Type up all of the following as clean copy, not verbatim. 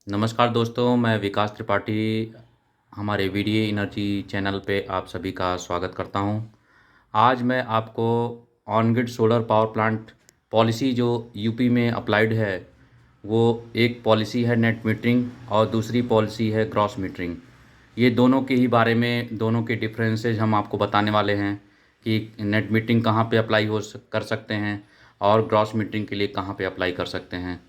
नमस्कार दोस्तों, मैं विकास त्रिपाठी हमारे वीडियो एनर्जी चैनल पे आप सभी का स्वागत करता हूं। आज मैं आपको on grid solar power plant policy जो यूपी में अप्लाइड है, वो एक पॉलिसी है नेट मीटरिंग और दूसरी पॉलिसी है ग्रॉस मीटरिंग। ये दोनों के ही बारे में, दोनों के डिफरेंसेस हम आपको बताने वाले हैं कि नेट मीटरिंग कहाँ पे अप्लाई कर सकते हैं और ग्रॉस मीटरिंग के लिए कहाँ पे अप्लाई कर सकते हैं।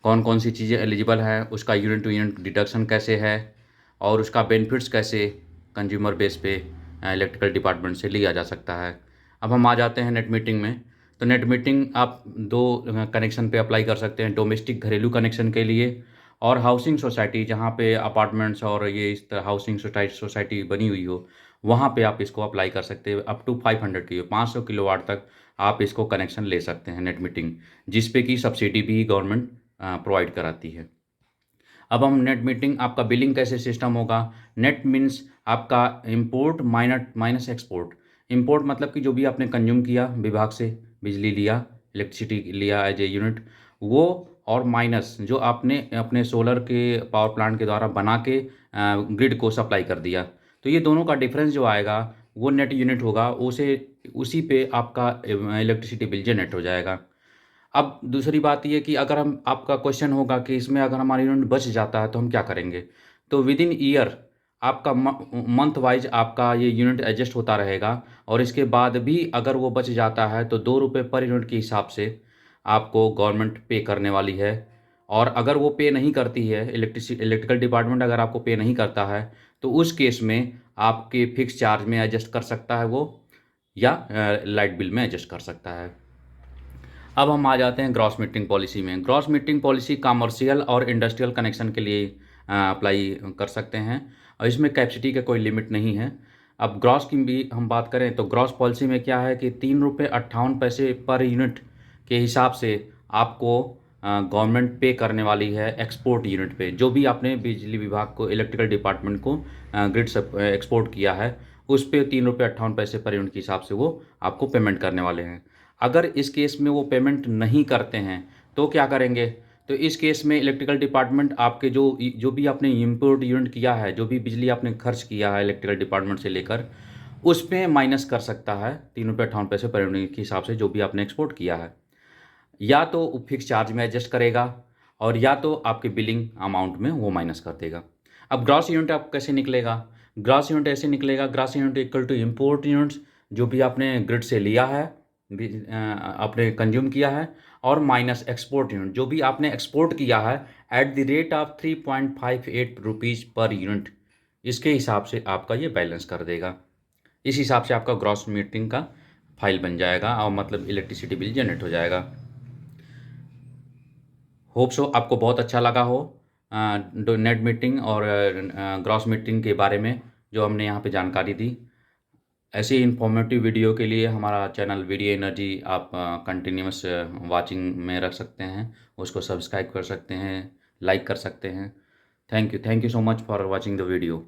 कौन कौन सी चीज़ें एलिजिबल हैं, उसका यूनिट टू यूनिट डिडक्शन कैसे है और उसका बेनिफिट्स कैसे कंज्यूमर बेस पे इलेक्ट्रिकल डिपार्टमेंट से लिया जा सकता है। अब हम आ जाते हैं नेट मीटिंग में। तो नेट मीटिंग आप दो कनेक्शन पे अप्लाई कर सकते हैं, डोमेस्टिक घरेलू कनेक्शन के लिए और हाउसिंग सोसाइटी जहाँ पे अपार्टमेंट्स और ये इस तरह हाउसिंग सोसाइटी बनी हुई हो, वहाँ पे आप इसको अप्लाई कर सकते हैं। अप टू 500 की 500 किलोवाट तक आप इसको कनेक्शन ले सकते हैं नेट मीटिंग, जिस पे कि सब्सिडी भी गवर्नमेंट प्रोवाइड कराती है। अब हम नेट मीटिंग आपका बिलिंग कैसे सिस्टम होगा। नेट मीन्स आपका इंपोर्ट माइनस एक्सपोर्ट। इंपोर्ट मतलब कि जो भी आपने कंज्यूम किया विभाग से, बिजली लिया, इलेक्ट्रिसिटी लिया एज ए यूनिट, वो और माइनस जो आपने अपने सोलर के पावर प्लांट के द्वारा बना के ग्रिड को सप्लाई कर दिया। तो ये दोनों का डिफरेंस जो आएगा वो नेट यूनिट होगा, उसे उसी पे आपका इलेक्ट्रिसिटी बिल जनरेट हो जाएगा। अब दूसरी बात ये कि अगर हम आपका क्वेश्चन होगा कि इसमें अगर हमारा यूनिट बच जाता है तो हम क्या करेंगे? तो विदिन ईयर आपका मंथ वाइज आपका ये यूनिट एडजस्ट होता रहेगा और इसके बाद भी अगर वो बच जाता है तो ₹2 पर यूनिट के हिसाब से आपको गवर्नमेंट पे करने वाली है। और अगर वो पे नहीं करती है, इलेक्ट्रिकल डिपार्टमेंट अगर आपको पे नहीं करता है, तो उस केस में आपके फिक्स चार्ज में एडजस्ट कर सकता है वो, या लाइट बिल में एडजस्ट कर सकता है। अब हम आ जाते हैं ग्रॉस मीटरिंग पॉलिसी में। ग्रॉस मीटरिंग पॉलिसी कमर्शियल और इंडस्ट्रियल कनेक्शन के लिए अप्लाई कर सकते हैं और इसमें कैपेसिटी का कोई लिमिट नहीं है। अब ग्रॉस की भी हम बात करें तो ग्रॉस पॉलिसी में क्या है कि ₹3.58 पर यूनिट के हिसाब से आपको गवर्नमेंट पे करने वाली है एक्सपोर्ट यूनिट पे। जो भी आपने बिजली विभाग को, इलेक्ट्रिकल डिपार्टमेंट को ग्रिड से एक्सपोर्ट किया है, उस पे ₹3.58 पर यूनिट के हिसाब से वो आपको पेमेंट करने वाले हैं। अगर इस केस में वो पेमेंट नहीं करते हैं तो क्या करेंगे? तो इस केस में इलेक्ट्रिकल डिपार्टमेंट आपके जो भी आपने इम्पोर्ट यूनिट किया है, जो भी बिजली आपने खर्च किया है इलेक्ट्रिकल डिपार्टमेंट से लेकर, उसमें माइनस कर सकता है ₹3.58 पर यूनिट के हिसाब से जो भी आपने एक्सपोर्ट किया है। या तो वो फिक्स चार्ज में एडजस्ट करेगा और या तो आपके बिलिंग अमाउंट में वो माइनस कर देगा। अब ग्रॉस यूनिट आप कैसे निकलेगा? ग्रॉस यूनिट ऐसे निकलेगा, gross unit equal to import units जो भी आपने ग्रिड से लिया है, आपने कंज्यूम किया है, और माइनस एक्सपोर्ट यूनिट जो भी आपने एक्सपोर्ट किया है at the rate of ₹3.58 per unit. इसके हिसाब से आपका ये बैलेंस कर देगा। इस हिसाब से आपका ग्रॉस मीटरिंग का फाइल बन जाएगा और मतलब इलेक्ट्रिसिटी बिल जनरेट हो जाएगा। होप सो आपको बहुत अच्छा लगा हो नेट मीटिंग और ग्रॉस मीटिंग के बारे में जो हमने यहाँ पे जानकारी दी। ऐसे ही इन्फॉर्मेटिव वीडियो के लिए हमारा चैनल वीडियो एनर्जी आप कंटिन्यूस वाचिंग में रख सकते हैं, उसको सब्सक्राइब कर सकते हैं, लाइक कर सकते हैं। Thank you so much for watching the video.